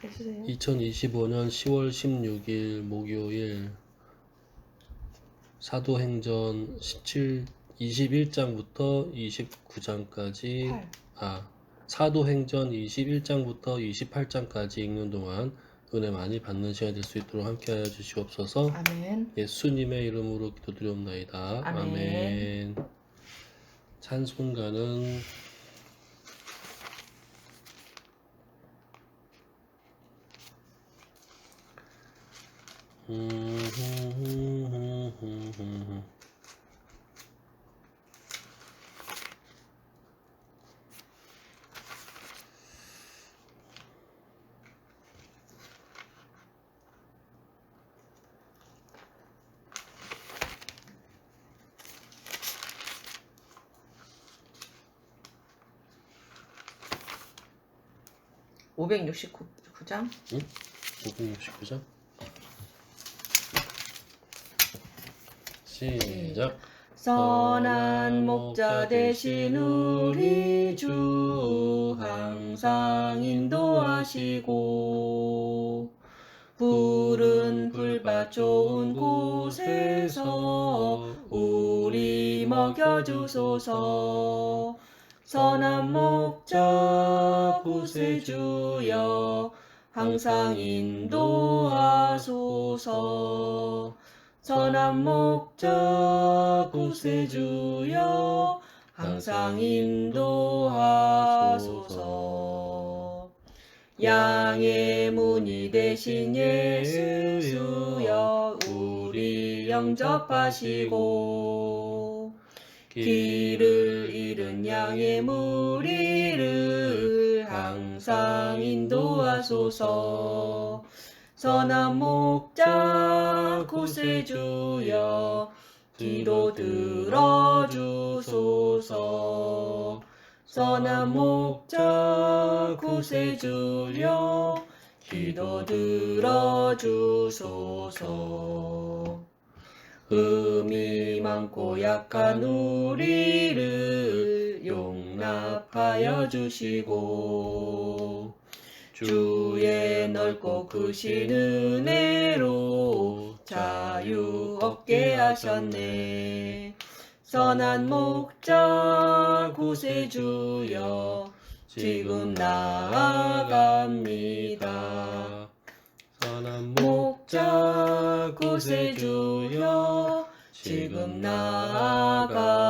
해주세요. 2025년 10월 16일 목요일 사도행전 21장부터 29장까지 8. 사도행전 21장부터 28장까지 읽는 동안 은혜 많이 받는 시간이 될 수 있도록 함께하여 주시옵소서. 아멘. 예수님의 이름으로 기도드리옵나이다. 아멘. 찬송가는 음, 569장. 569장 시작. 선한 목자 되신 우리 주 항상 인도하시고 푸른 풀밭 좋은 곳에서 우리 먹여주소서. 선한 목자 구세주여 항상 인도하소서. 선한 목자 구세주여 항상 인도하소서. 양의 문이 되신 예수여 우리 영접하시고 길을 잃은 양의 무리를 항상 인도하소서. 선한 목자 구세주여 기도 들어주소서. 선한 목자 구세주여 기도 들어주소서. 흠이 많고 약한 우리를 용납하여 주시고 주의 넓고 크신 은혜로 자유 얻게 하셨네. 선한 목자 구세주여 지금 나아갑니다. 선한 목자 구세주여 지금 나아갑니다.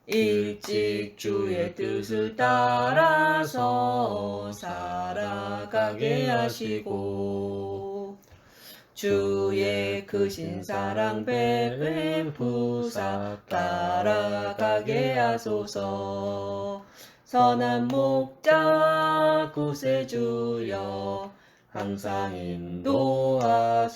일찍 주의 뜻을 따라서 살아가게 하시고 주의 크신 사랑 베푸사 따라가게 하소서. 선한 목자 구세주여 항상 인도하소서.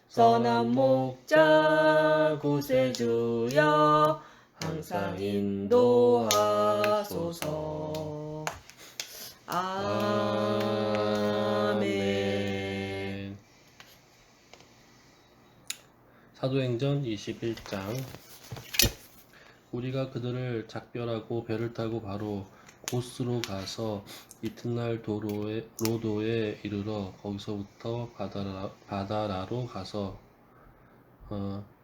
선한 목자 구세주여 항상 인도하소서. 아멘. 사도행전 21장. 우리가 그들을 작별하고 배를 타고 바로 고스로 가서 이튿날 로도에 이르러 거기서부터 바다라로 가서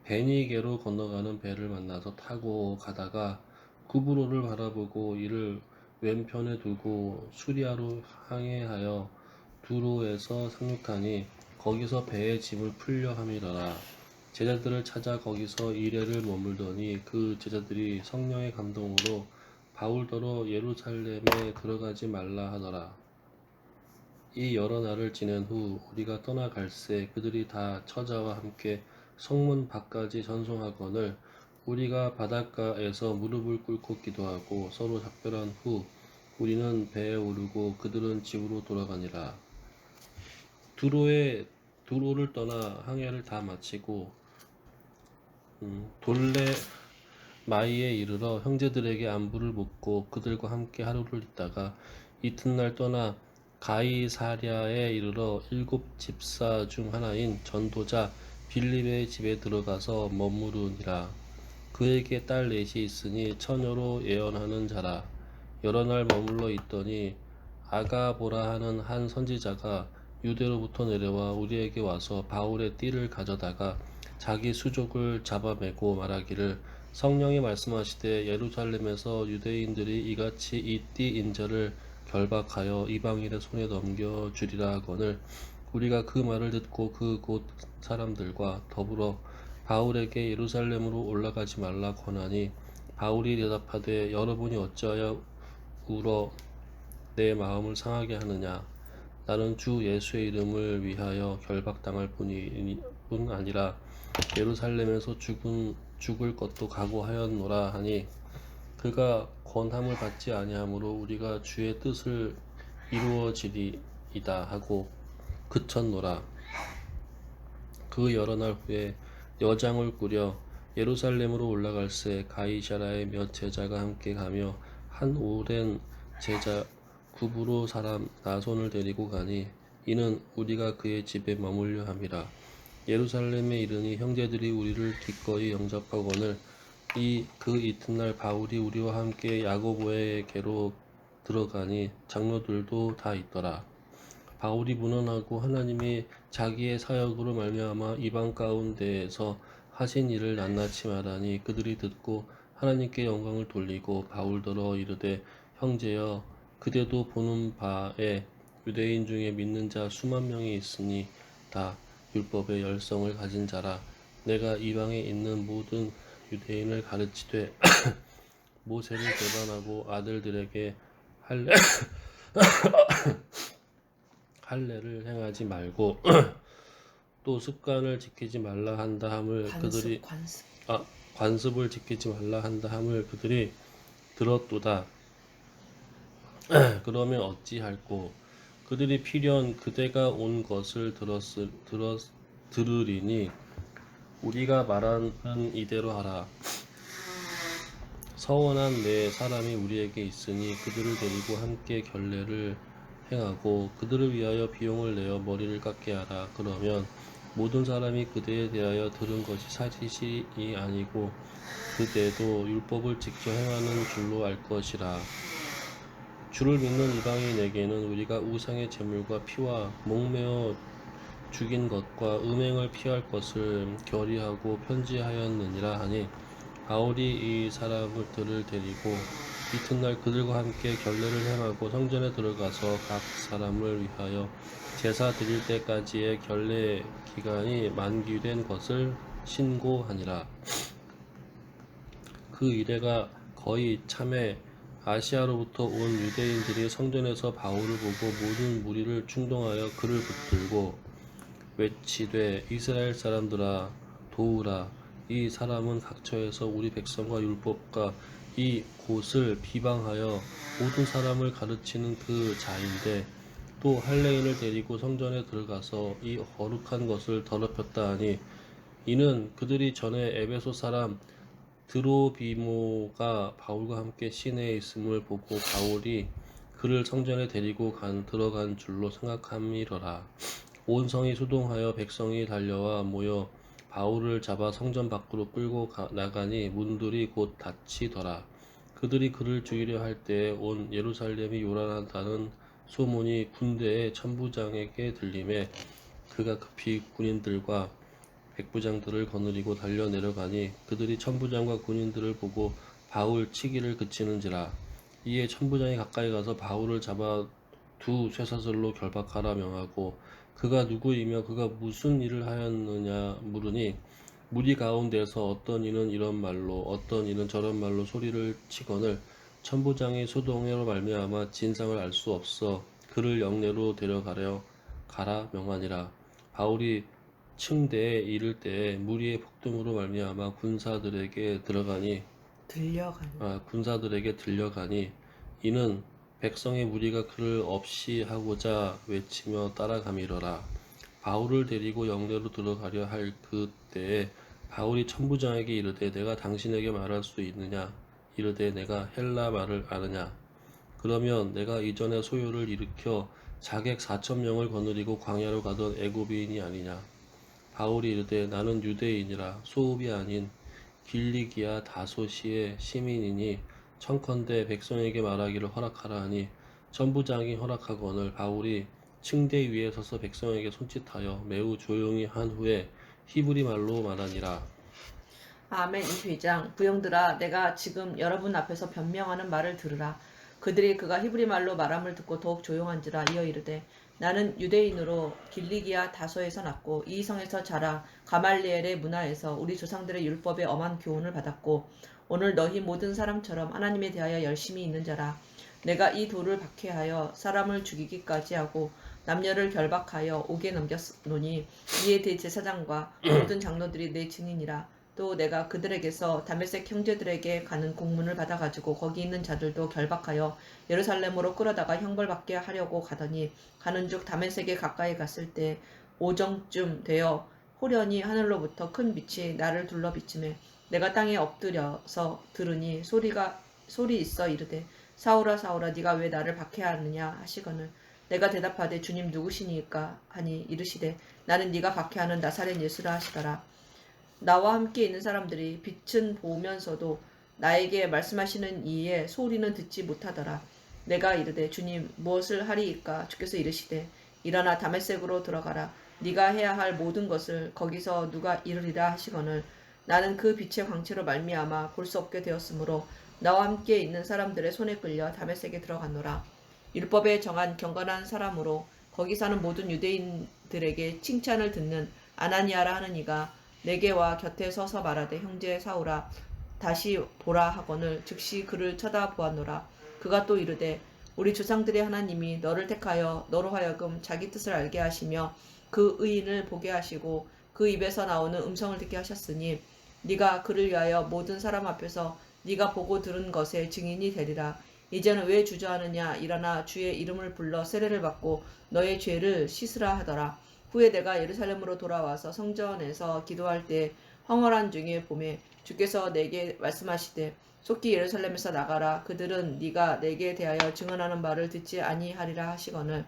베니게로 건너가는 배를 만나서 타고 가다가 구브로를 바라보고 이를 왼편에 두고 수리아로 항해하여 두로에서 상륙하니 거기서 배의 짐을 풀려 함이러라. 제자들을 찾아 거기서 이레를 머물더니 그 제자들이 성령의 감동으로 바울더러 예루살렘에 들어가지 말라 하더라. 이 여러 날을 지낸 후 우리가 떠나갈새 그들이 다 처자와 함께 성문 밖까지 전송하거늘 우리가 바닷가에서 무릎을 꿇고 기도하고 서로 작별한 후 우리는 배에 오르고 그들은 집으로 돌아가니라. 두로를 떠나 항해를 다 마치고 돌레 마이에 이르러 형제들에게 안부를 묻고 그들과 함께 하루를 있다가 이튿날 떠나 가이사랴에 이르러 7 집사 중 하나인 전도자 빌립의 집에 들어가서 머무르니라. 그에게 딸 넷이 있으니 처녀로 예언하는 자라. 여러 날 머물러 있더니 아가보라 하는 한 선지자가 유대로부터 내려와 우리에게 와서 바울의 띠를 가져다가 자기 수족을 잡아매고 말하기를 성령이 말씀하시되 예루살렘에서 유대인들이 이같이 이 띠 인자를 결박하여 이방인의 손에 넘겨주리라 하거늘 우리가 그 말을 듣고 그 곳 사람들과 더불어 바울에게 예루살렘으로 올라가지 말라 권하니 바울이 대답하되 여러분이 어찌하여 울어 내 마음을 상하게 하느냐 나는 주 예수의 이름을 위하여 결박당할 뿐 아니라 예루살렘에서 죽을 것도 각오하였노라 하니 그가 권함을 받지 아니하므로 우리가 주의 뜻을 이루어지리이다 하고 그쳤노라. 그 여러 날 후에 여장을 꾸려 예루살렘으로 올라갈새 가이사랴의 몇 제자가 함께 가며 한 오랜 제자 구브로 사람 나손을 데리고 가니 이는 우리가 그의 집에 머물려 함이라. 예루살렘에 이르니 형제들이 우리를 기꺼이 영접하거늘 그 이튿날 바울이 우리와 함께 야고보에게로 들어가니 장로들도 다 있더라. 바울이 문언하고 하나님이 자기의 사역으로 말미암아 이방 가운데에서 하신 일을 낱낱이 말하니 그들이 듣고 하나님께 영광을 돌리고 바울더러 이르되 형제여 그대도 보는 바에 유대인 중에 믿는 자 수만 명이 있으니 다 율법의 열성을 가진 자라 내가 이방에 있는 모든 유대인을 가르치되 모세를 배반하고 아들들에게 할례를 행하지 말고 또 습관을 지키지 말라 한다 함을 그들이 관습을 지키지 말라 한다 함을 그들이 들었도다. 그러면 어찌할꼬 그들이 필연 그대가 온 것을 들으리니 우리가 말하는 이대로 하라. 서원한 네 사람이 우리에게 있으니 그들을 데리고 함께 결례를 행하고 그들을 위하여 비용을 내어 머리를 깎게 하라. 그러면 모든 사람이 그대에 대하여 들은 것이 사실이 아니고 그대도 율법을 지켜 행하는 줄로 알 것이라. 주를 믿는 이방인에게는 우리가 우상의 제물과 피와 목매어 죽인 것과 음행을 피할 것을 결의하고 편지하였느니라 하니 바울이 이 사람들을 데리고 이튿날 그들과 함께 결례를 행하고 성전에 들어가서 각 사람을 위하여 제사 드릴 때까지의 결례 기간이 만기된 것을 신고하니라. 그 이래가 거의 참에 아시아로부터 온 유대인들이 성전에서 바울을 보고 모든 무리를 충동하여 그를 붙들고 외치되 이스라엘 사람들아 도우라 이 사람은 각처에서 우리 백성과 율법과 이 곳을 비방하여 모든 사람을 가르치는 그 자인데 또 할례인을 데리고 성전에 들어가서 이 거룩한 것을 더럽혔다 하니 이는 그들이 전에 에베소 사람 드로비모가 바울과 함께 시내에 있음을 보고 바울이 그를 성전에 데리고 들어간 줄로 생각함이러라. 온 성이 수동하여 백성이 달려와 모여 바울을 잡아 성전 밖으로 끌고 나가니 문들이 곧 닫히더라. 그들이 그를 죽이려 할 때에 온 예루살렘이 요란하다는 소문이 군대의 천부장에게 들림에 그가 급히 군인들과 백부장들을 거느리고 달려 내려가니 그들이 천부장과 군인들을 보고 바울 치기를 그치는지라. 이에 천부장이 가까이 가서 바울을 잡아 두 쇠사슬로 결박하라 명하고 그가 누구이며 그가 무슨 일을 하였느냐 물으니 무리 가운데서 어떤 이는 이런 말로 어떤 이는 저런 말로 소리를 치거늘 천부장이 소동으로 말미암아 진상을 알 수 없어 그를 영내로 데려가려 가라 명하니라. 바울이 층대에 이를 때에 무리의 폭동으로 말미암아 군사들에게 들려가니 이는 백성의 무리가 그를 없이 하고자 외치며 따라가미러라. 바울을 데리고 영내로 들어가려 할 그때에 바울이 천부장에게 이르되 내가 당신에게 말할 수 있느냐 이르되 내가 헬라 말을 아느냐 그러면 내가 이전에 소요를 일으켜 자객 4,000명을 거느리고 광야로 가던 애굽인이 아니냐. 바울이 이르되 나는 유대인이라 소읍이 아닌 길리기아 다소시의 시민이니 청컨대 백성에게 말하기를 허락하라 하니 천부장이 허락하거늘 바울이 층대 위에 서서 백성에게 손짓하여 매우 조용히 한 후에 히브리 말로 말하니라. 아멘. 이 회장 부형들아 내가 지금 여러분 앞에서 변명하는 말을 들으라. 그들이 그가 히브리 말로 말함을 듣고 더욱 조용한지라 이어 이르되 나는 유대인으로 길리기아 다소에서 났고 이 성에서 자라 가말리엘의 문화에서 우리 조상들의 율법에 엄한 교훈을 받았고 오늘 너희 모든 사람처럼 하나님에 대하여 열심히 있는 자라. 내가 이 돌을 박해하여 사람을 죽이기까지 하고 남녀를 결박하여 옥에 넘겼노니 이에 대제사장과 모든 장로들이 내 증인이라. 또 내가 그들에게서 다메섹 형제들에게 가는 공문을 받아가지고 거기 있는 자들도 결박하여 예루살렘으로 끌어다가 형벌받게 하려고 가더니 가는즉 다메섹에 가까이 갔을 때 오정쯤 되어 호련히 하늘로부터 큰 빛이 나를 둘러 비치매 내가 땅에 엎드려서 들으니 소리 있어 이르되 사울아 사울아 네가 왜 나를 박해하느냐 하시거늘 내가 대답하되 주님 누구시니까 하니 이르시되 나는 네가 박해하는 나사렛 예수라 하시더라. 나와 함께 있는 사람들이 빛은 보면서도 나에게 말씀하시는 이에 소리는 듣지 못하더라. 내가 이르되 주님 무엇을 하리이까? 주께서 이르시되 일어나 다메섹으로 들어가라. 네가 해야 할 모든 것을 거기서 누가 이르리라 하시거늘 나는 그 빛의 광채로 말미암아 볼 수 없게 되었으므로 나와 함께 있는 사람들의 손에 끌려 다메섹에 들어갔노라. 율법에 정한 경건한 사람으로 거기 사는 모든 유대인들에게 칭찬을 듣는 아나니아라 하는 이가 내게 와 곁에 서서 말하되 형제 사울아 다시 보라 하거늘 즉시 그를 쳐다보았노라. 그가 또 이르되 우리 조상들의 하나님이 너를 택하여 너로 하여금 자기 뜻을 알게 하시며 그 의인을 보게 하시고 그 입에서 나오는 음성을 듣게 하셨으니 네가 그를 위하여 모든 사람 앞에서 네가 보고 들은 것의 증인이 되리라. 이제는 왜 주저하느냐? 일어나 주의 이름을 불러 세례를 받고 너의 죄를 씻으라 하더라. 후에 내가 예루살렘으로 돌아와서 성전에서 기도할 때 황홀한 중에 봄에 주께서 내게 말씀하시되 속히 예루살렘에서 나가라. 그들은 네가 내게 대하여 증언하는 말을 듣지 아니하리라 하시거늘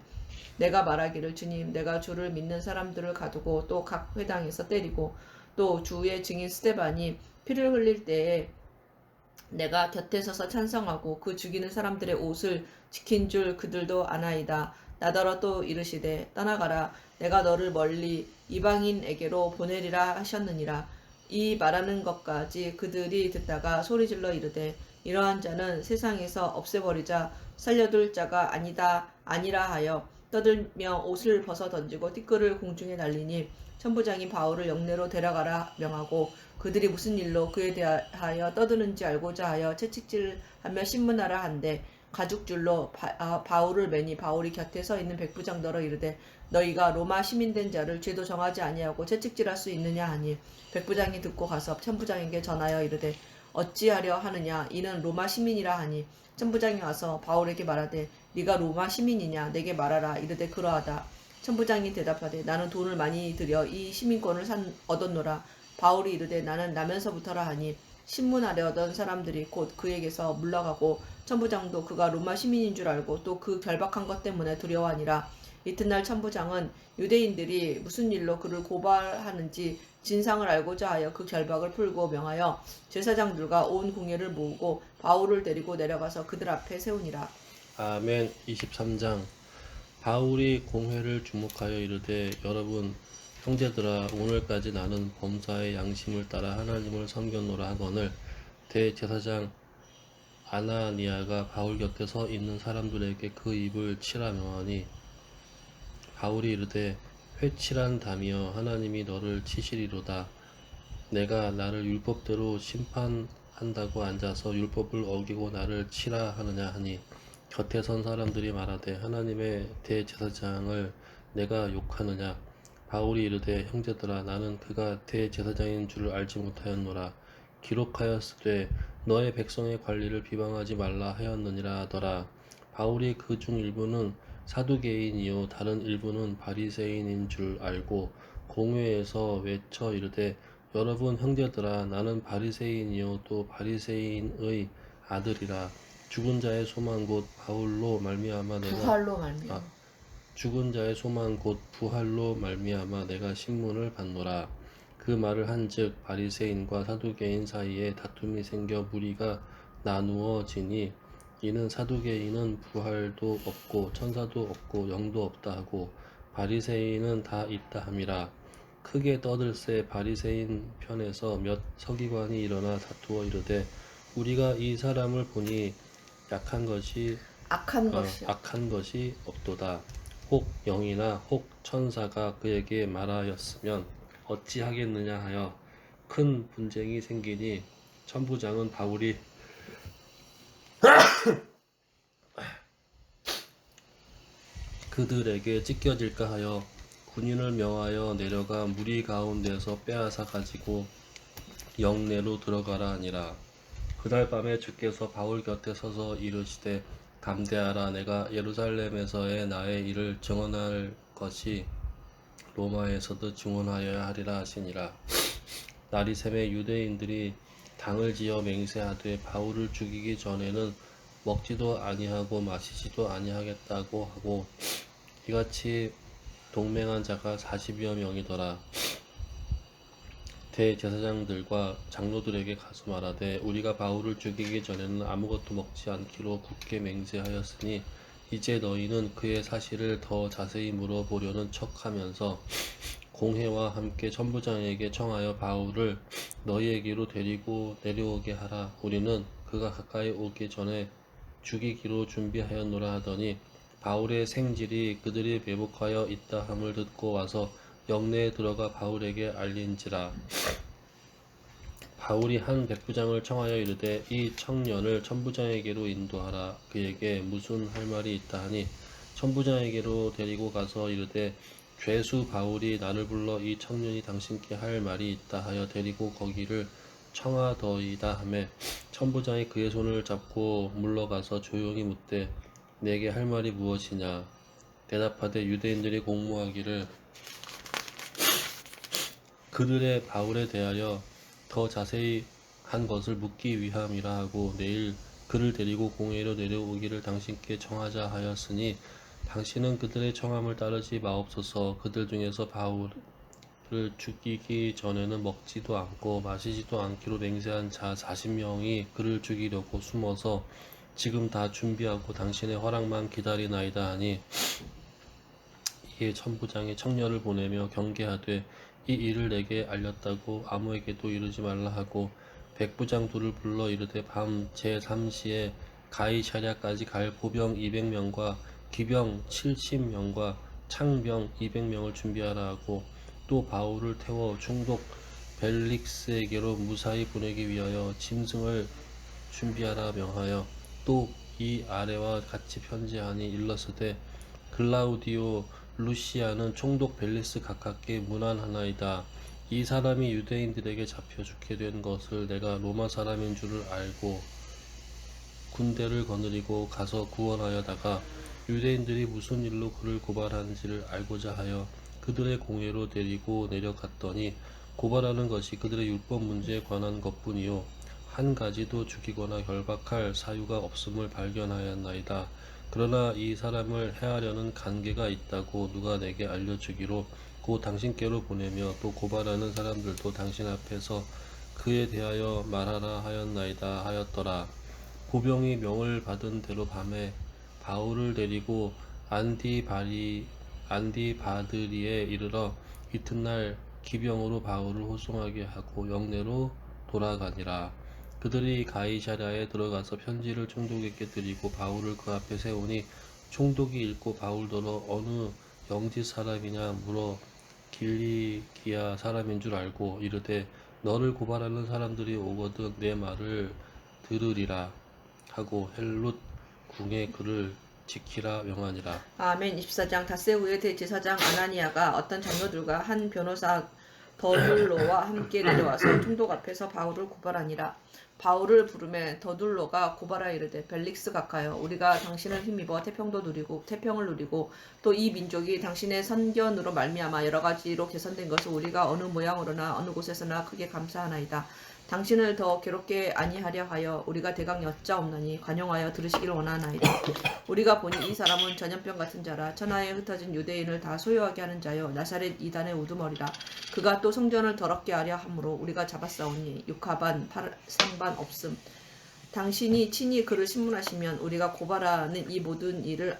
내가 말하기를 주님 내가 주를 믿는 사람들을 가두고 또 각 회당에서 때리고 또 주의 증인 스데반이 피를 흘릴 때에 내가 곁에 서서 찬성하고 그 죽이는 사람들의 옷을 지킨 줄 그들도 아나이다. 나더러 또 이르시되 떠나가라. 내가 너를 멀리 이방인에게로 보내리라 하셨느니라. 이 말하는 것까지 그들이 듣다가 소리질러 이르되 이러한 자는 세상에서 없애버리자 살려둘 자가 아니라 하여 떠들며 옷을 벗어 던지고 티끌을 공중에 날리니 천부장이 바울을 영내로 데려가라 명하고 그들이 무슨 일로 그에 대하여 떠드는지 알고자 하여 채찍질하며 신문하라 한데 가죽줄로 바울을 매니 바울이 곁에 서 있는 백부장더러 이르되 너희가 로마 시민된 자를 죄도 정하지 아니하고 채찍질할 수 있느냐 하니 백부장이 듣고 가서 천부장에게 전하여 이르되 어찌하려 하느냐 이는 로마 시민이라 하니 천부장이 와서 바울에게 말하되 네가 로마 시민이냐 내게 말하라. 이르되 그러하다. 천부장이 대답하되 나는 돈을 많이 들여 이 시민권을 얻었노라. 바울이 이르되 나는 나면서부터라 하니 신문하려던 사람들이 곧 그에게서 물러가고 천부장도 그가 로마 시민인 줄 알고 또 그 결박한 것 때문에 두려워하니라. 이튿날 천부장은 유대인들이 무슨 일로 그를 고발하는지 진상을 알고자 하여 그 결박을 풀고 명하여 제사장들과 온 궁예를 모으고 바울을 데리고 내려가서 그들 앞에 세우니라. 아멘. 23장. 바울이 공회를 주목하여 이르되 여러분 형제들아 오늘까지 나는 범사의 양심을 따라 하나님을 섬겼노라 하거늘 대제사장 아나니아가 바울 곁에 서 있는 사람들에게 그 입을 치라 명하니 바울이 이르되 회칠한 다며 하나님이 너를 치시리로다. 내가 나를 율법대로 심판한다고 앉아서 율법을 어기고 나를 치라 하느냐 하니 곁에 선 사람들이 말하되 하나님의 대제사장을 내가 욕하느냐. 바울이 이르되 형제들아 나는 그가 대제사장인 줄을 알지 못하였노라. 기록하였으되 너의 백성의 관리를 비방하지 말라 하였느니라 하더라. 바울이 그 중 일부는 사두개인이요 다른 일부는 바리새인인 줄 알고 공회에서 외쳐 이르되 여러분 형제들아 나는 바리새인이요 또 바리새인의 아들이라. 죽은 자의 소망 곧 바울로 말미암아 내가 부활로 말미암아 죽은 자의 소망 곧 부활로 말미암아 내가 신문을 받노라. 그 말을 한즉 바리새인과 사두개인 사이에 다툼이 생겨 무리가 나누어지니 이는 사두개인은 부활도 없고 천사도 없고 영도 없다 하고 바리새인은 다 있다 함이라. 크게 떠들새 바리새인 편에서 몇 서기관이 일어나 다투어 이르되 우리가 이 사람을 보니 약한 것이 악한 것이 없도다. 혹 영이나 혹 천사가 그에게 말하였으면 어찌하겠느냐 하여 큰 분쟁이 생기니 천부장은 바울이 그들에게 찢겨질까 하여 군인을 명하여 내려가 무리 가운데서 빼앗아 가지고 영내로 들어가라 하니라. 그날 밤에 주께서 바울 곁에 서서 이르시되 담대하라. 내가 예루살렘에서의 나의 일을 증언할 것이 로마에서도 증언하여야 하리라 하시니라. 날이 새매 유대인들이 당을 지어 맹세하되 바울을 죽이기 전에는 먹지도 아니하고 마시지도 아니하겠다고 하고 이같이 동맹한 자가 40여 명이더라. 대제사장들과 장로들에게 가서 말하되 우리가 바울을 죽이기 전에는 아무것도 먹지 않기로 굳게 맹세하였으니 이제 너희는 그의 사실을 더 자세히 물어보려는 척하면서 공회와 함께 천부장에게 청하여 바울을 너희에게로 데리고 내려오게 하라. 우리는 그가 가까이 오기 전에 죽이기로 준비하였노라 하더니 바울의 생질이 그들이 매복하여 있다 함을 듣고 와서 영내에 들어가 바울에게 알린지라. 바울이 한 백부장을 청하여 이르되 이 청년을 천부장에게로 인도하라. 그에게 무슨 할 말이 있다 하니 천부장에게로 데리고 가서 이르되 죄수 바울이 나를 불러 이 청년이 당신께 할 말이 있다 하여 데리고 거기를 청하더이다 하매 천부장이 그의 손을 잡고 물러가서 조용히 묻되 내게 할 말이 무엇이냐. 대답하되 유대인들이 공모하기를 그들의 바울에 대하여 더 자세히 한 것을 묻기 위함이라 하고 내일 그를 데리고 공회로 내려오기를 당신께 청하자 하였으니 당신은 그들의 청함을 따르지 마옵소서. 그들 중에서 바울을 죽이기 전에는 먹지도 않고 마시지도 않기로 맹세한 자 40명이 그를 죽이려고 숨어서 지금 다 준비하고 당신의 허락만 기다리나이다 하니 이에 천부장이 청년을 보내며 경계하되 이 일을 내게 알렸다고 아무에게도 이르지 말라 하고 백부장 둘을 불러 이르되 밤 제3시에 가이사랴까지 갈 보병 200명과 기병 70명과 창병 200명을 준비하라 하고 또 바울을 태워 총독 벨릭스에게로 무사히 보내기 위하여 짐승을 준비하라 명하여 또 이 아래와 같이 편지하니 일러스되 글라우디오 루시아는 총독 벨리스 가깝게 문안하나이다. 이 사람이 유대인들에게 잡혀 죽게 된 것을 내가 로마 사람인 줄을 알고 군대를 거느리고 가서 구원하여다가 유대인들이 무슨 일로 그를 고발하는지를 알고자 하여 그들의 공회로 데리고 내려갔더니 고발하는 것이 그들의 율법 문제에 관한 것뿐이요 한 가지도 죽이거나 결박할 사유가 없음을 발견하였나이다. 그러나 이 사람을 해하려는 관계가 있다고 누가 내게 알려주기로 곧 당신께로 보내며 또 고발하는 사람들도 당신 앞에서 그에 대하여 말하라 하였나이다 하였더라. 보병이 명을 받은 대로 밤에 바울을 데리고 안디바드리에 이르러 이튿날 기병으로 바울을 호송하게 하고 영내로 돌아가니라. 그들이 가이사랴에 들어가서 편지를 총독에게 드리고 바울을 그 앞에 세우니 총독이 읽고 바울더러 어느 영지 사람이냐 물어 길리기아 사람인 줄 알고 이르되 너를 고발하는 사람들이 오거든 내 말을 들으리라 하고 헬룻 궁에 그를 지키라 명하니라. 아멘. 24장 닷새후에 대제사장 아나니아가 어떤 장로들과 한 변호사 더둘로와 함께 내려와서 총독 앞에서 바울을 고발하니라. 바울을 부르매 더둘로가 고발하여 이르되 벨릭스 각하여 우리가 당신을 힘입어 태평을 누리고 또 이 민족이 당신의 선견으로 말미암아 여러 가지로 개선된 것을 우리가 어느 모양으로나 어느 곳에서나 크게 감사하나이다. 당신을 더 괴롭게 아니하려 하여 우리가 대강 여짜옵나니 관용하여 들으시기를 원하나이다. 우리가 보니 이 사람은 전염병 같은 자라 천하에 흩어진 유대인을 다 소유하게 하는 자요 나사렛 이단의 우두머리라. 그가 또 성전을 더럽게 하려 함으로 우리가 잡았사오니 육하반 3반 없음. 당신이 친히 그를 신문하시면 우리가 고발하는 이 모든 일을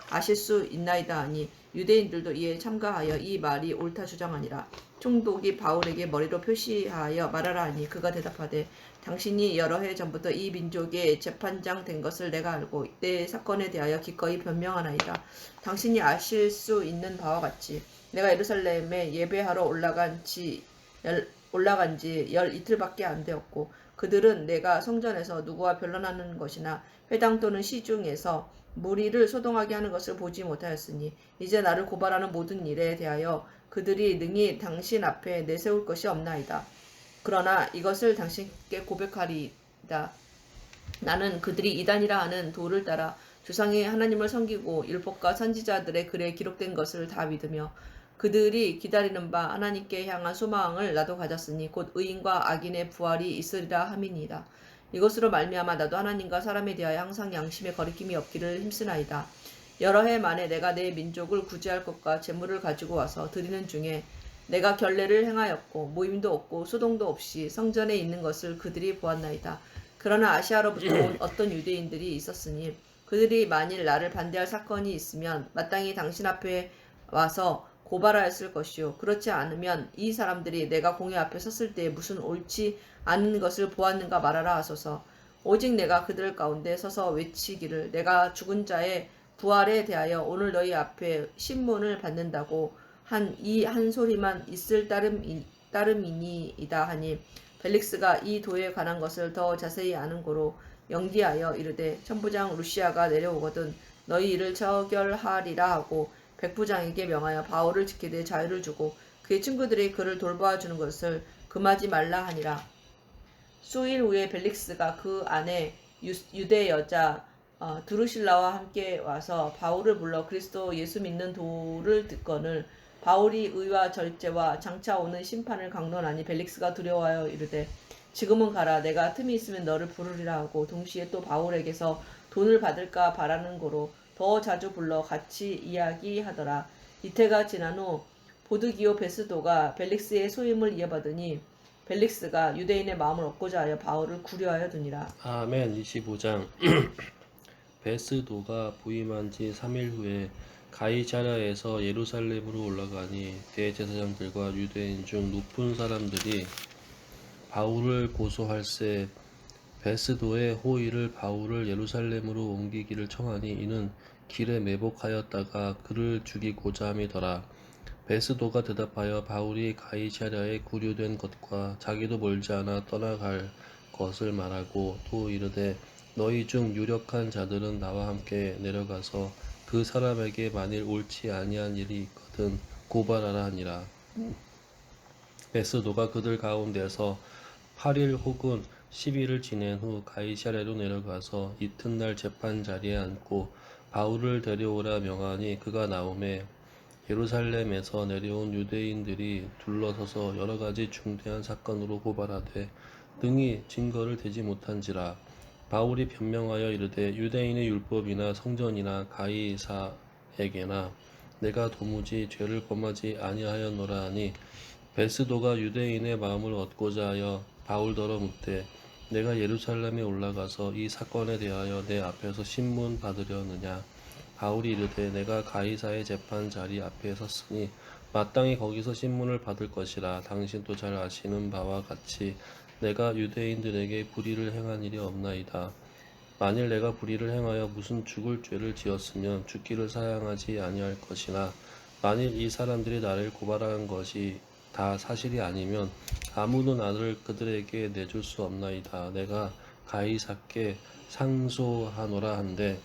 아실 수 있나이다 하니 유대인들도 이에 참가하여 이 말이 옳다 주장하니라. 총독이 바울에게 머리로 표시하여 말하라 하니 그가 대답하되 당신이 여러 해 전부터 이 민족의 재판장 된 것을 내가 알고 내 사건에 대하여 기꺼이 변명하나이다. 당신이 아실 수 있는 바와 같이 내가 예루살렘에 예배하러 올라간 지 열 이틀밖에 안 되었고 그들은 내가 성전에서 누구와 변론하는 것이나 회당 또는 시중에서 무리를 소동하게 하는 것을 보지 못하였으니 이제 나를 고발하는 모든 일에 대하여 그들이 능히 당신 앞에 내세울 것이 없나이다. 그러나 이것을 당신께 고백하리이다. 나는 그들이 이단이라 하는 도를 따라 조상의 하나님을 섬기고 율법과 선지자들의 글에 기록된 것을 다 믿으며 그들이 기다리는 바 하나님께 향한 소망을 나도 가졌으니 곧 의인과 악인의 부활이 있으리라 함이니이다. 이것으로 말미암아 나도 하나님과 사람에 대하여 항상 양심의 거리낌이 없기를 힘쓰나이다. 여러 해 만에 내가 내 민족을 구제할 것과 재물을 가지고 와서 드리는 중에 내가 결례를 행하였고 모임도 없고 소동도 없이 성전에 있는 것을 그들이 보았나이다. 그러나 아시아로부터 온 어떤 유대인들이 있었으니 그들이 만일 나를 반대할 사건이 있으면 마땅히 당신 앞에 와서 고발하였을 것이요 그렇지 않으면 이 사람들이 내가 공회 앞에 섰을 때 무슨 옳지 않은 것을 보았는가 말하라 하소서. 오직 내가 그들 가운데 서서 외치기를 내가 죽은 자의 부활에 대하여 오늘 너희 앞에 신문을 받는다고 한 이 한 소리만 있을 따름이니이다 하니 벨릭스가 이 도에 관한 것을 더 자세히 아는 고로 영기하여 이르되 천부장 루시아가 내려오거든 너희 일을 처결하리라 하고 백부장에게 명하여 바울을 지키되 자유를 주고 그의 친구들이 그를 돌보아주는 것을 금하지 말라 하니라. 수일 후에 벨릭스가 그 안에 유대 여자 드루실라와 함께 와서 바울을 불러 그리스도 예수 믿는 도를 듣거늘 바울이 의와 절제와 장차 오는 심판을 강론하니 벨릭스가 두려워하여 이르되 지금은 가라 내가 틈이 있으면 너를 부르리라 하고 동시에 또 바울에게서 돈을 받을까 바라는 고로 더 자주 불러 같이 이야기하더라. 이태가 지난 후 보드기오 베스도가 벨릭스의 소임을 이어받으니 벨릭스가 유대인의 마음을 얻고자 하여 바울을 구려하여 두니라. 아멘. 25장. 베스도가 부임한 지 3일 후에 가이사랴에서 예루살렘으로 올라가니 대제사장들과 유대인 중 높은 사람들이 바울을 고소할세 베스도의 호의를 바울을 예루살렘으로 옮기기를 청하니 이는 길에 매복하였다가 그를 죽이고자 함이더라. 베스도가 대답하여 바울이 가이사랴에 구류된 것과 자기도 멀지 않아 떠나갈 것을 말하고 또 이르되 너희 중 유력한 자들은 나와 함께 내려가서 그 사람에게 만일 옳지 아니한 일이 있거든 고발하라 하니라. 베스도가 그들 가운데서 8일 혹은 10일을 지낸 후 가이사랴로 내려가서 이튿날 재판 자리에 앉고 바울을 데려오라 명하니 그가 나오매 예루살렘에서 내려온 유대인들이 둘러서서 여러 가지 중대한 사건으로 고발하되 능히 증거를 대지 못한지라. 바울이 변명하여 이르되 유대인의 율법이나 성전이나 가이사에게나 내가 도무지 죄를 범하지 아니하였노라 하니 베스도가 유대인의 마음을 얻고자 하여 바울더러 묻되 내가 예루살렘에 올라가서 이 사건에 대하여 내 앞에서 신문 받으려느냐. 바울이 이르되 내가 가이사의 재판 자리 앞에 섰으니 마땅히 거기서 신문을 받을 것이라. 당신도 잘 아시는 바와 같이 내가 유대인들에게 불의를 행한 일이 없나이다. 만일 내가 불의를 행하여 무슨 죽을 죄를 지었으면 죽기를 사양하지 아니할 것이나 만일 이 사람들이 나를 고발한 것이 다 사실이 아니면 아무도 나를 그들에게 내줄 수 없나이다. 내가 가이사께 상소하노라 한데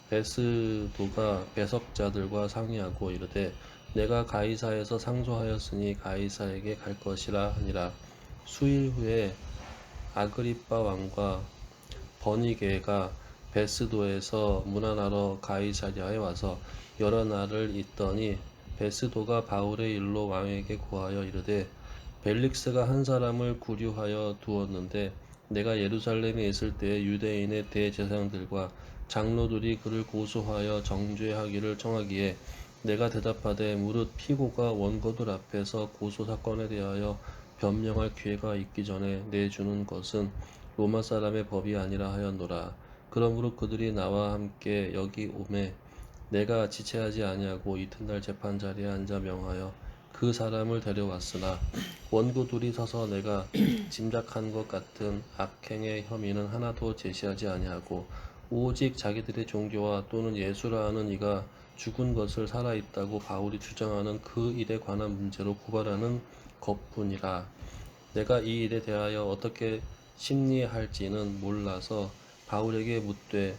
베스도가 배석자들과 상의하고 이르되 내가 가이사에서 상소하였으니 가이사에게 갈 것이라 하니라. 수일 후에 아그리빠 왕과 버니게가 베스도에서 문안하러 가이사랴에 와서 여러 날을 있더니 베스도가 바울의 일로 왕에게 고하여 이르되 벨릭스가 한 사람을 구류하여 두었는데 내가 예루살렘에 있을 때 유대인의 대제사장들과 장로들이 그를 고소하여 정죄하기를 청하기에 내가 대답하되 무릇 피고가 원고들 앞에서 고소 사건에 대하여 변명할 기회가 있기 전에 내주는 것은 로마 사람의 법이 아니라 하였노라. 그러므로 그들이 나와 함께 여기 오매 내가 지체하지 아니하고 이튿날 재판 자리에 앉아 명하여 그 사람을 데려왔으나 원고 둘이 서서 내가 짐작한 것 같은 악행의 혐의는 하나도 제시하지 아니하고 오직 자기들의 종교와 또는 예수라 하는 이가 죽은 것을 살아있다고 바울이 주장하는 그 일에 관한 문제로 고발하는 것뿐이라. 내가 이 일에 대하여 어떻게 심리할지는 몰라서 바울에게 묻되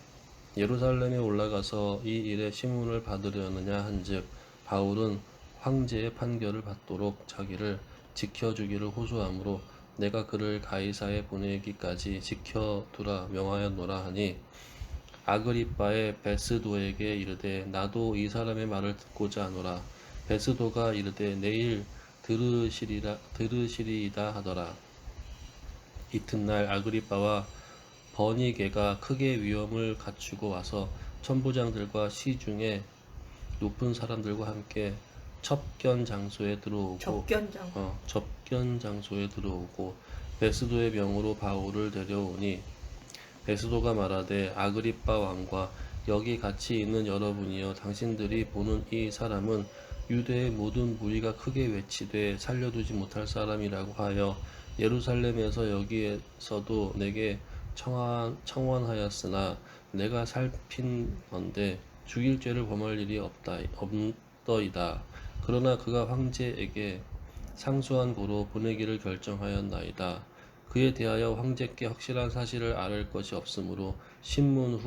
예루살렘에 올라가서 이 일의 심문을 받으려느냐 한즉 바울은 황제의 판결을 받도록 자기를 지켜주기를 호소하므로 내가 그를 가이사에 보내기까지 지켜두라 명하였노라 하니 아그리빠의 베스도에게 이르되 나도 이 사람의 말을 듣고자 하노라. 베스도가 이르되 내일 들으시리이다 하더라. 이튿날 아그리빠와 버니게가 크게 위험을 갖추고 와서 천부장들과 시중에 높은 사람들과 함께 접견 장소에 들어오고 베스도의 명으로 바울을 데려오니 베스도가 말하되 아그리빠 왕과 여기 같이 있는 여러분이여 당신들이 보는 이 사람은 유대의 모든 무리가 크게 외치되 살려두지 못할 사람이라고 하여 예루살렘에서 여기에서도 내게 청원하였으나 내가 살핀건대 죽일 죄를 범할 일이 없더이다. 그러나 그가 황제에게 상소한 고로 보내기를 결정하였나이다. 그에 대하여 황제께 확실한 사실을 아를 것이 없으므로 신문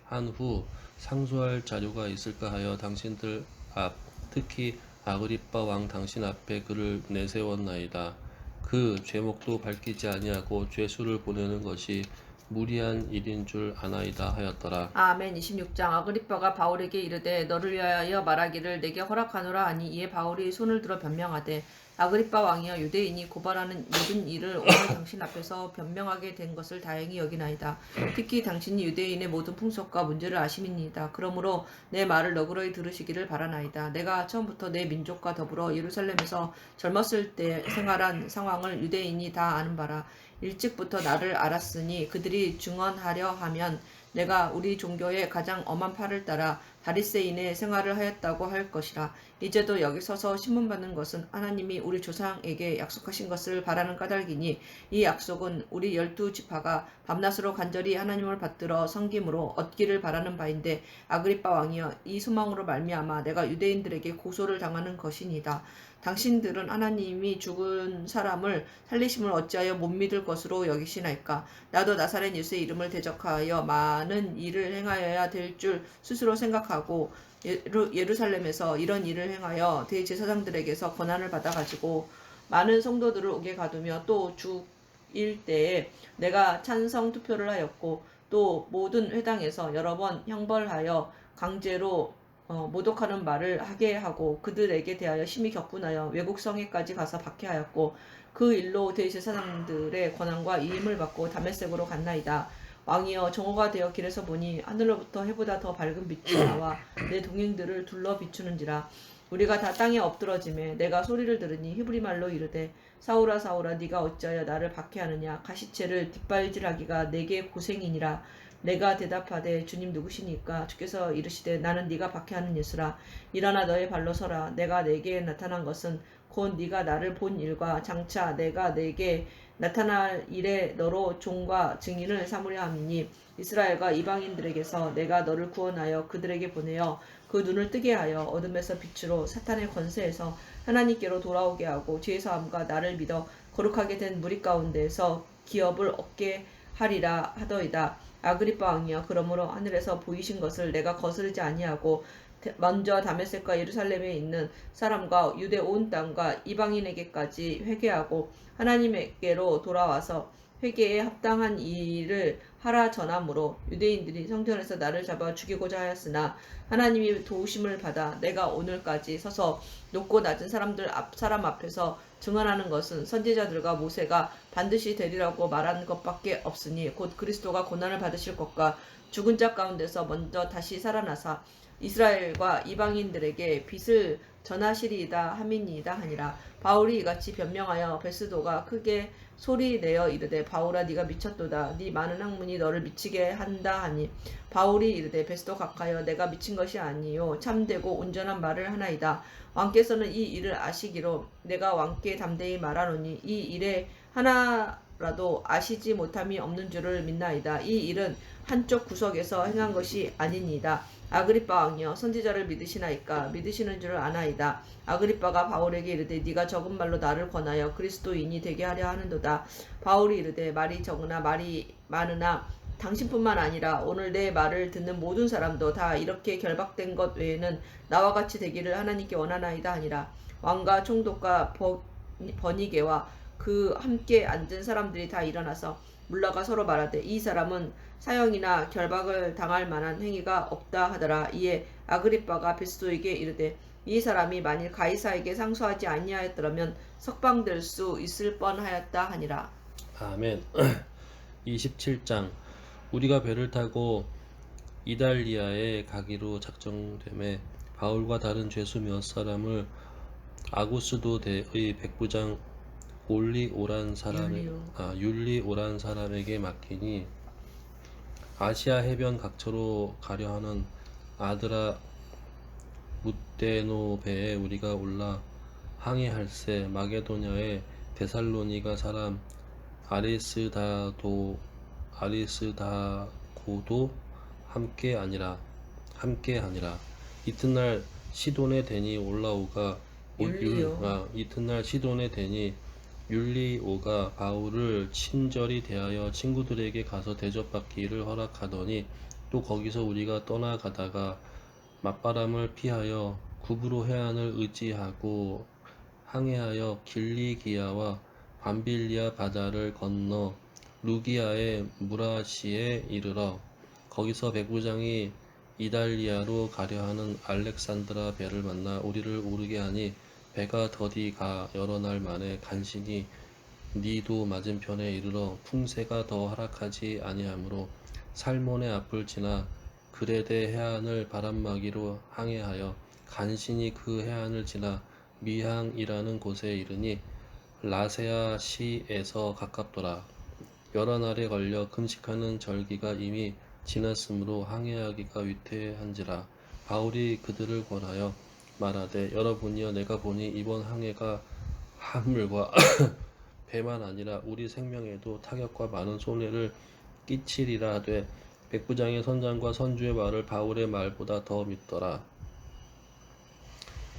한 후 상소할 자료가 있을까 하여 당신들 앞 특히 아그리빠 왕 당신 앞에 그를 내세웠나이다. 그 죄목도 밝히지 아니하고 죄수를 보내는 것이 무리한 일인 줄 아나이다 하였더라. 아멘. 26장. 아그리빠가 바울에게 이르되 너를 위하여 말하기를 내게 허락하노라 하니 이에 바울이 손을 들어 변명하되 아그리빠 왕이여 유대인이 고발하는 모든 일을 오늘 당신 앞에서 변명하게 된 것을 다행히 여기나이다. 특히 당신이 유대인의 모든 풍속과 문제를 아심이니이다. 그러므로 내 말을 너그러이 들으시기를 바라나이다. 내가 처음부터 내 민족과 더불어 예루살렘에서 젊었을 때 생활한 상황을 유대인이 다 아는 바라. 일찍부터 나를 알았으니 그들이 증언하려 하면 내가 우리 종교의 가장 엄한 팔을 따라 다리새인의 생활을 하였다고 할 것이라. 이제도 여기 서서 신문받는 것은 하나님이 우리 조상에게 약속하신 것을 바라는 까닭이니 이 약속은 우리 12지파가 밤낮으로 간절히 하나님을 받들어 섬김으로 얻기를 바라는 바인데 아그리빠 왕이여 이 소망으로 말미암아 내가 유대인들에게 고소를 당하는 것이니이다. 당신들은 하나님이 죽은 사람을 살리심을 어찌하여 못 믿을 것으로 여기시나이까. 나도 나사렛 예수의 이름을 대적하여 많은 일을 행하여야 될 줄 스스로 생각하고 예루살렘에서 이런 일을 행하여 대제사장들에게서 권한을 받아가지고 많은 성도들을 오게 가두며 또 죽일 때에 내가 찬성 투표를 하였고 또 모든 회당에서 여러 번 형벌하여 강제로 모독하는 말을 하게 하고 그들에게 대하여 심히 격분하여 외국 성에까지 가서 박해하였고 그 일로 대제사장들의 권한과 이임을 받고 다메섹으로 갔나이다. 왕이여 정오가 되어 길에서 보니 하늘로부터 해보다 더 밝은 빛이 나와 내 동행들을 둘러 비추는지라. 우리가 다 땅에 엎드러짐에 내가 소리를 들으니 히브리 말로 이르되 사울아 사울아 네가 어찌하여 나를 박해하느냐. 가시체를 뒷발질하기가 내게 고생이니라. 내가 대답하되 주님 누구시니까. 주께서 이르시되 나는 네가 박해하는 예수라. 일어나 너의 발로 서라. 내가 내게 나타난 것은 곧 네가 나를 본 일과 장차 내가 내게 나타날 일에 너로 종과 증인을 삼으려 함이니 이스라엘과 이방인들에게서 내가 너를 구원하여 그들에게 보내어 그 눈을 뜨게 하여 어둠에서 빛으로 사탄의 권세에서 하나님께로 돌아오게 하고 죄사함과 나를 믿어 거룩하게 된 무리 가운데에서 기업을 얻게 하리라 하더이다. 아그리빠 왕이여 그러므로 하늘에서 보이신 것을 내가 거스르지 아니하고 먼저 다메섹과 예루살렘에 있는 사람과 유대 온 땅과 이방인에게까지 회개하고 하나님께로 돌아와서 회개에 합당한 일을 하라 전함으로 유대인들이 성전에서 나를 잡아 죽이고자 하였으나 하나님이 도우심을 받아 내가 오늘까지 서서 높고 낮은 사람 앞에서 증언하는 것은 선지자들과 모세가 반드시 되리라고 말한 것밖에 없으니 곧 그리스도가 고난을 받으실 것과 죽은 자 가운데서 먼저 다시 살아나사 이스라엘과 이방인들에게 빛을 전하시리이다 함이니이다 하니라. 바울이 이같이 변명하여 베스도가 크게 소리 내어 이르되 바울아 네가 미쳤도다. 네 많은 학문이 너를 미치게 한다 하니 바울이 이르되 베스도 각하여 내가 미친 것이 아니요 참되고 온전한 말을 하나이다. 왕께서는 이 일을 아시기로 내가 왕께 담대히 말하노니 이 일에 하나라도 아시지 못함이 없는 줄을 믿나이다. 이 일은 한쪽 구석에서 행한 것이 아니니이다. 아그리빠 왕이여 선지자를 믿으시나이까? 믿으시는 줄을 아나이다. 아그리빠가 바울에게 이르되 네가 적은 말로 나를 권하여 그리스도인이 되게 하려 하는도다. 바울이 이르되 말이 적으나 말이 많으나 당신뿐만 아니라 오늘 내 말을 듣는 모든 사람도 다 이렇게 결박된 것 외에는 나와 같이 되기를 하나님께 원하나이다 하니라. 왕과 총독과 버니게와 그 함께 앉은 사람들이 다 일어나서 물러가 서로 말하되 이 사람은 사형이나 결박을 당할 만한 행위가 없다 하더라. 이에 아그리빠가 베스도에게 이르되 이 사람이 만일 가이사에게 상소하지 아니하였더라면 석방될 수 있을 뻔하였다 하니라. 아멘. 27장. 우리가 배를 타고 이달리아에 가기로 작정되매 바울과 다른 죄수 몇 사람을 아구스도대의 백부장 율리오란 사람에게 맡기니 아시아 해변 각처로 가려 하는 아드라 무데노베에 우리가 올라 항해할세 마게도냐의 데살로니가 사람 아리스다고도 함께하니라. 이튿날 시돈에 대니 율리오가 바울을 친절히 대하여 친구들에게 가서 대접받기를 허락하더니 또 거기서 우리가 떠나가다가 맞바람을 피하여 구브로 해안을 의지하고 항해하여 길리기아와 밤빌리아 바다를 건너 루기아의 무라시에 이르러 거기서 백부장이 이달리아로 가려하는 알렉산드라 배를 만나 우리를 오르게 하니 배가 더디 가 여러 날 만에 간신히 니도 맞은편에 이르러 풍세가 더 하락하지 아니하므로 살몬의 앞을 지나 그레데 해안을 바람막이로 항해하여 간신히 그 해안을 지나 미항이라는 곳에 이르니 라세아 시에서 가깝더라. 여러 날에 걸려 금식하는 절기가 이미 지났으므로 항해하기가 위태한지라. 바울이 그들을 권하여 말하되 여러분이여 내가 보니 이번 항해가 화물과 배만 아니라 우리 생명에도 타격과 많은 손해를 끼치리라 하되 백부장의 선장과 선주의 말을 바울의 말보다 더 믿더라.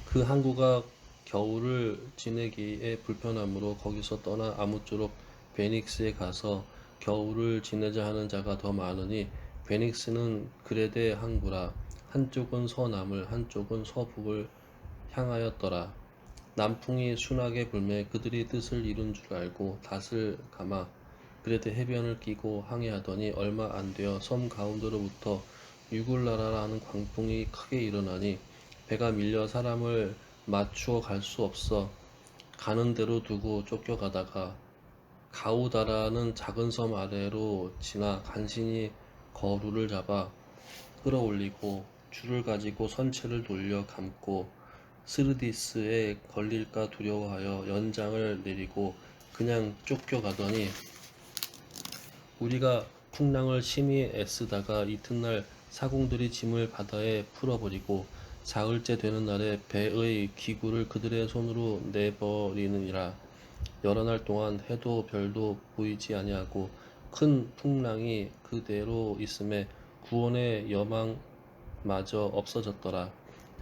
그 항구가 겨울을 지내기에 불편하므로 거기서 떠나 아무쪼록 베닉스에 가서 겨울을 지내자 하는 자가 더 많으니 베닉스는 그레데 항구라. 한쪽은 서남을 한쪽은 서북을 향하였더라. 남풍이 순하게 불매 그들이 뜻을 이룬 줄 알고 닷을 감아 그레데 해변을 끼고 항해하더니 얼마 안 되어 섬 가운데로부터 유굴라라라는 광풍이 크게 일어나니 배가 밀려 사람을 맞추어 갈 수 없어 가는 대로 두고 쫓겨가다가 가우다라는 작은 섬 아래로 지나 간신히 거루를 잡아 끌어올리고 줄을 가지고 선체를 돌려 감고 스르디스에 걸릴까 두려워하여 연장을 내리고 그냥 쫓겨가더니 우리가 풍랑을 심히 애쓰다가 이튿날 사공들이 짐을 바다에 풀어버리고 사흘째 되는 날에 배의 기구를 그들의 손으로 내버리느니라. 여러 날 동안 해도 별도 보이지 아니하고 큰 풍랑이 그대로 있음에 구원의 여망마저 없어졌더라.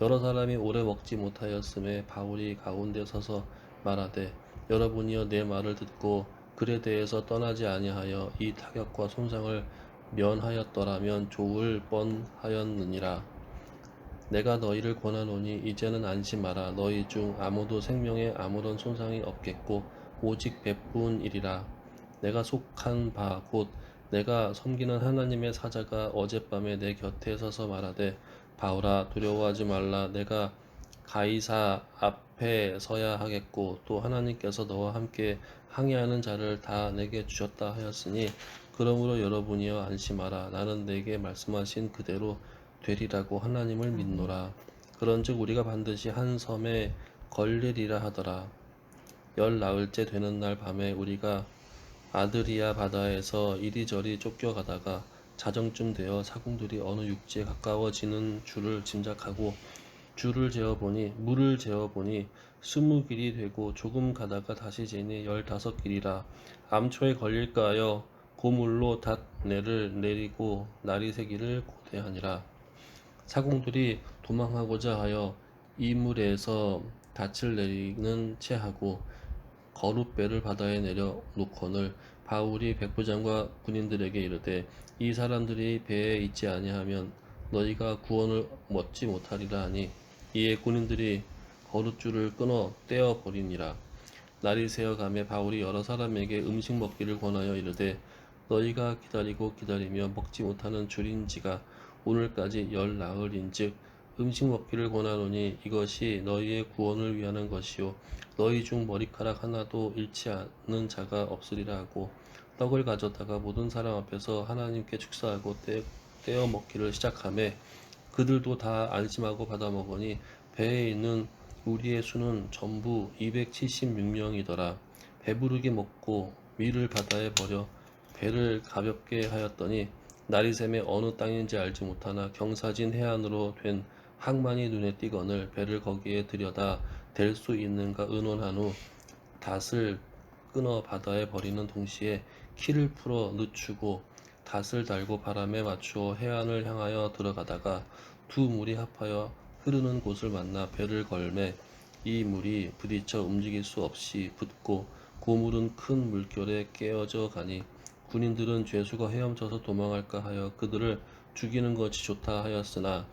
여러 사람이 오래 먹지 못하였음에 바울이 가운데 서서 말하되 여러분이여 내 말을 듣고 그레데에서 떠나지 아니하여 이 타격과 손상을 면하였더라면 좋을 뻔하였느니라. 내가 너희를 권하노니 이제는 안심하라. 너희 중 아무도 생명에 아무런 손상이 없겠고 오직 배뿐이리라. 내가 속한 바 곧 내가 섬기는 하나님의 사자가 어젯밤에 내 곁에 서서 말하되 바울아 두려워하지 말라. 내가 가이사 앞에 서야 하겠고 또 하나님께서 너와 함께 항해하는 자를 다 내게 주셨다 하였으니 그러므로 여러분이여 안심하라. 나는 내게 말씀하신 그대로 되리라고 하나님을 믿노라. 그런즉 우리가 반드시 한 섬에 걸리리라 하더라. 열 나흘째 되는 날 밤에 우리가 아드리아 바다에서 이리저리 쫓겨가다가 자정쯤 되어 사공들이 어느 육지에 가까워지는 줄을 짐작하고 물을 재어보니 20길이 되고 조금 가다가 다시 재니 15길이라 암초에 걸릴까 하여 고물로 닷내를 내리고 날이 새기를 고대하니라. 사공들이 도망하고자 하여 이물에서 닻을 내리는 채 하고 거룻배를 바다에 내려 놓거늘 바울이 백부장과 군인들에게 이르되 이 사람들이 배에 있지 아니하면 너희가 구원을 얻지 못하리라 하니 이에 군인들이 거룻줄을 끊어 떼어 버리니라. 날이 새어가매 바울이 여러 사람에게 음식 먹기를 권하여 이르되 너희가 기다리고 기다리며 먹지 못하는 줄인지가 오늘까지 열 나흘인즉 음식 먹기를 권하노니 이것이 너희의 구원을 위하는 것이요 너희 중 머리카락 하나도 잃지 않는 자가 없으리라 하고 떡을 가져다가 모든 사람 앞에서 하나님께 축사하고 떼어 먹기를 시작하매 그들도 다 안심하고 받아 먹으니 배에 있는 우리의 수는 전부 276명이더라. 배부르게 먹고 밀을 바다에 버려 배를 가볍게 하였더니 날이 새매 어느 땅인지 알지 못하나 경사진 해안으로 된 항만이 눈에 띄거늘 배를 거기에 들여다 댈 수 있는가 의논한 후 닷을 끊어 바다에 버리는 동시에 키를 풀어 늦추고 닷을 달고 바람에 맞추어 해안을 향하여 들어가다가 두 물이 합하여 흐르는 곳을 만나 배를 걸매 이 물이 부딪혀 움직일 수 없이 붙고 고물은 큰 물결에 깨어져 가니 군인들은 죄수가 헤엄쳐서 도망할까 하여 그들을 죽이는 것이 좋다 하였으나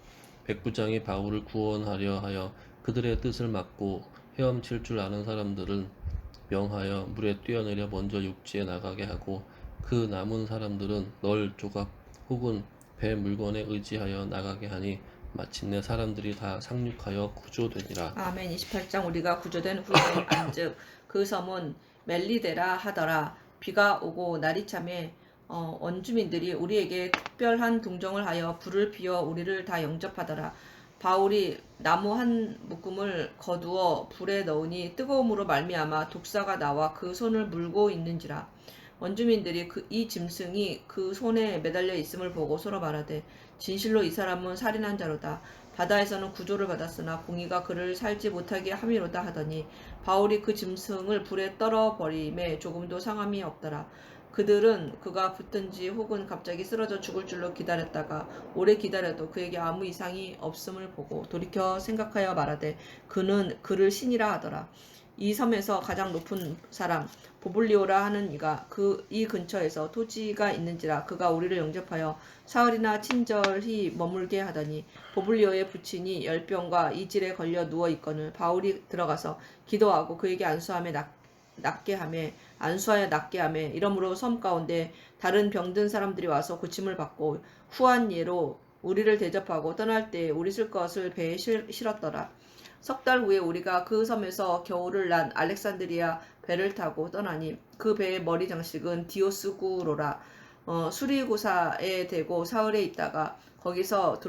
백부장이 바울을 구원하려 하여 그들의 뜻을 막고 헤엄칠 줄 아는 사람들은 명하여 물에 뛰어내려 먼저 육지에 나가게 하고 그 남은 사람들은 널 조각 혹은 배 물건에 의지하여 나가게 하니 마침내 사람들이 다 상륙하여 구조되니라. 아멘. 28장 우리가 구조된 후에 안즉 그 섬은 멜리데라 하더라. 비가 오고 날이 참에 원주민들이 우리에게 특별한 동정을 하여 불을 피워 우리를 다 영접하더라. 바울이 나무 한 묶음을 거두어 불에 넣으니 뜨거움으로 말미암아 독사가 나와 그 손을 물고 있는지라. 원주민들이 이 짐승이 그 손에 매달려 있음을 보고 서로 말하되 진실로 이 사람은 살인한 자로다. 바다에서는 구조를 받았으나 공의가 그를 살지 못하게 함이로다 하더니 바울이 그 짐승을 불에 떨어 버림에 조금도 상함이 없더라. 그들은 그가 붙든지 혹은 갑자기 쓰러져 죽을 줄로 기다렸다가 오래 기다려도 그에게 아무 이상이 없음을 보고 돌이켜 생각하여 말하되 그는 그를 신이라 하더라. 이 섬에서 가장 높은 사람 보블리오라 하는 이가 이 근처에서 토지가 있는지라 그가 우리를 영접하여 사흘이나 친절히 머물게 하더니 보블리오의 부친이 열병과 이질에 걸려 누워 있거늘 바울이 들어가서 기도하고 그에게 안수하여 낫게 하매 이러므로 섬 가운데 다른 병든 사람들이 와서 고침을 받고 후한 예로 우리를 대접하고 떠날 때에 우리 쓸 것을 배에 실었더라. 석 달 후에 우리가 그 섬에서 겨울을 난 알렉산드리아 배를 타고 떠나니 그 배의 머리 장식은 디오스구로라. 수리고사에 대고 사흘에 있다가 거기서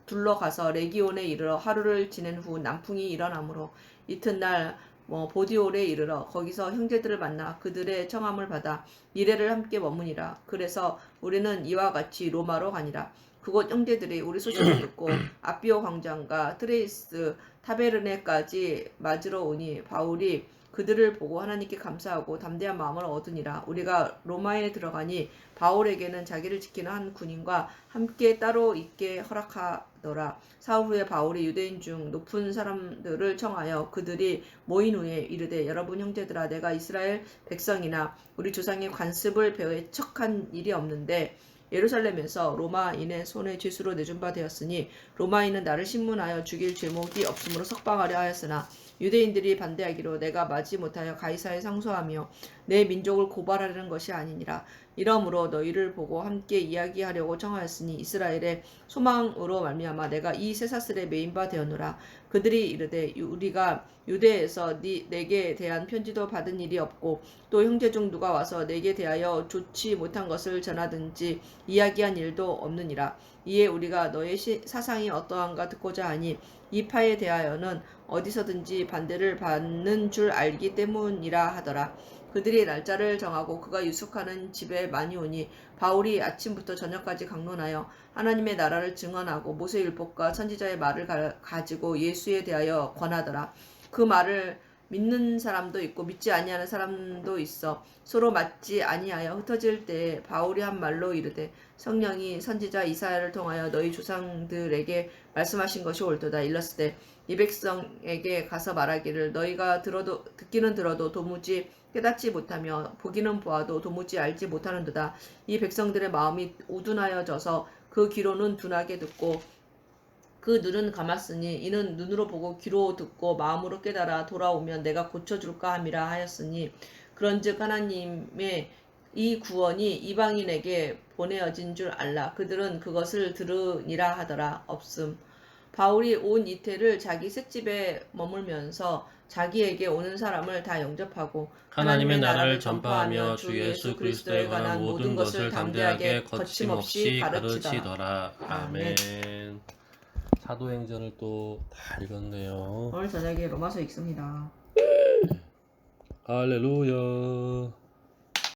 둘러가서 레기온에 이르러 하루를 지낸 후 남풍이 일어나므로 이튿날 보디올에 이르러 거기서 형제들을 만나 그들의 청함을 받아 이레를 함께 머무니라. 그래서 우리는 이와 같이 로마로 가니라. 그곳 형제들이 우리 소식을 듣고 아비오 광장과 트레이스 타베르네까지 맞으러 오니 바울이 그들을 보고 하나님께 감사하고 담대한 마음을 얻으니라. 우리가 로마에 들어가니 바울에게는 자기를 지키는 한 군인과 함께 따로 있게 허락하더라. 사흘 후에 바울이 유대인 중 높은 사람들을 청하여 그들이 모인 후에 이르되 여러분 형제들아 내가 이스라엘 백성이나 우리 조상의 관습을 배회 척한 일이 없는데 예루살렘에서 로마인의 손에 죄수로 내준 바 되었으니 로마인은 나를 신문하여 죽일 죄목이 없으므로 석방하려 하였으나 유대인들이 반대하기로 내가 마지 못하여 가이사에 상소하며 내 민족을 고발하려는 것이 아니니라. 이러므로 너희를 보고 함께 이야기하려고 청하였으니 이스라엘의 소망으로 말미암아 내가 이 쇠사슬에 매인 바 되었노라. 그들이 이르되 우리가 유대에서 내게 대한 편지도 받은 일이 없고 또 형제 중 누가 와서 내게 대하여 좋지 못한 것을 전하든지 이야기한 일도 없느니라. 이에 우리가 너의 사상이 어떠한가 듣고자 하니 이 파에 대하여는 어디서든지 반대를 받는 줄 알기 때문이라 하더라. 그들이 날짜를 정하고 그가 유숙하는 집에 많이 오니 바울이 아침부터 저녁까지 강론하여 하나님의 나라를 증언하고 모세율법과 선지자의 말을 가지고 예수에 대하여 권하더라. 그 말을 믿는 사람도 있고 믿지 아니하는 사람도 있어 서로 맞지 아니하여 흩어질 때에 바울이 한 말로 이르되 성령이 선지자 이사야를 통하여 너희 조상들에게 말씀하신 것이 옳도다. 일렀을 때 이 백성에게 가서 말하기를 너희가 듣기는 들어도 도무지 깨닫지 못하며 보기는 보아도 도무지 알지 못하는도다. 이 백성들의 마음이 우둔하여져서 그 귀로는 둔하게 듣고 그 눈은 감았으니 이는 눈으로 보고 귀로 듣고 마음으로 깨달아 돌아오면 내가 고쳐줄까 함이라 하였으니 그런즉 하나님의 이 구원이 이방인에게 보내어진 줄 알라. 그들은 그것을 들으니라 하더라. 없음. 바울이 온 이태를 자기 셋집에 머물면서 자기에게 오는 사람을 다 영접하고 하나님의 나라를 전파하며 주 예수 그리스도에 관한 모든 것을 담대하게 거침없이 가르치더라. 아멘. 사도행전을 또 다 읽었네요. 오늘 저녁에 로마서 읽습니다. 할렐루야.